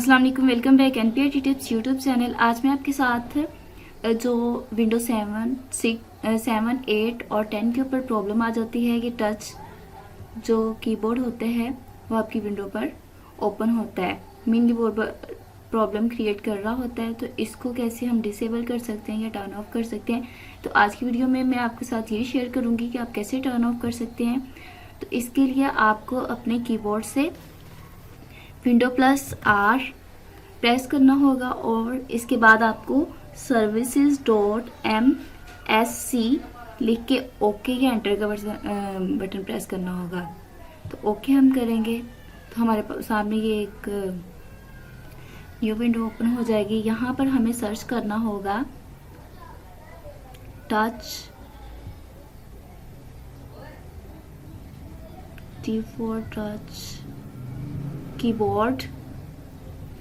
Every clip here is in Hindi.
अस्सलाम वालेकुम, welcome back NPR tips YouTube channel. आज मैं आपके साथ जो विंडोज 7, 8 और 10 के ऊपर प्रॉब्लम आ जाती है कि टच जो कीबोर्ड होते हैं वो आपकी विंडो पर ओपन होता है, मेन कीबोर्ड पर प्रॉब्लम क्रिएट कर रहा होता है, तो इसको कैसे हम डिसेबल कर सकते हैं या टर्न ऑफ कर सकते हैं। तो आज की वीडियो में मैं आपके साथ ये शेयर करूँगी कि आप कैसे टर्न ऑफ कर सकते हैं। तो इसके लिए आपको अपने कीबोर्ड से Windows+R प्रेस करना होगा और इसके बाद आपको services.msc लिख के ओके या एंटर का बटन प्रेस करना होगा। तो ओके हम करेंगे तो हमारे सामने ये एक न्यू विंडो ओपन हो जाएगी। यहाँ पर हमें सर्च करना होगा टच कीबोर्ड।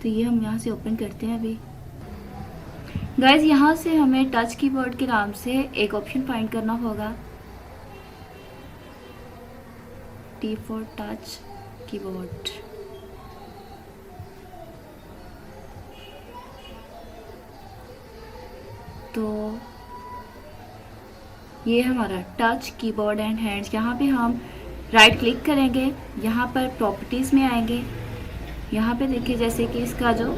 तो ये हम यहाँ से ओपन करते हैं। अभी गाइज यहाँ से हमें टच कीबोर्ड के नाम से एक ऑप्शन फाइंड करना होगा, T फॉर टच कीबोर्ड। तो ये हमारा टच कीबोर्ड एंड हैंड्स। यहाँ पे हम राइट क्लिक करेंगे, यहाँ पर प्रॉपर्टीज में आएंगे। यहाँ पे देखिए जैसे कि इसका जो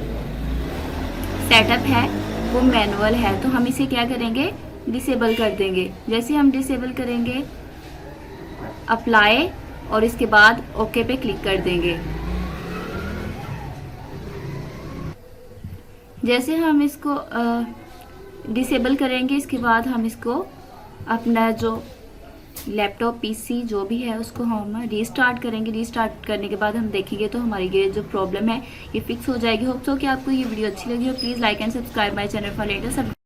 सेटअप है वो मैनुअल है, तो हम इसे क्या करेंगे, डिसेबल कर देंगे। जैसे हम डिसेबल करेंगे अप्लाई और इसके बाद ओके पे क्लिक कर देंगे। जैसे हम इसको डिसेबल करेंगे इसके बाद हम इसको अपना जो लैपटॉप पीसी जो भी है उसको हम रीस्टार्ट करेंगे। रीस्टार्ट करने के बाद हम देखेंगे तो हमारी ये जो प्रॉब्लम है ये फिक्स हो जाएगी। होप सो कि आपको ये वीडियो अच्छी लगी हो। Please like and subscribe my channel for latest.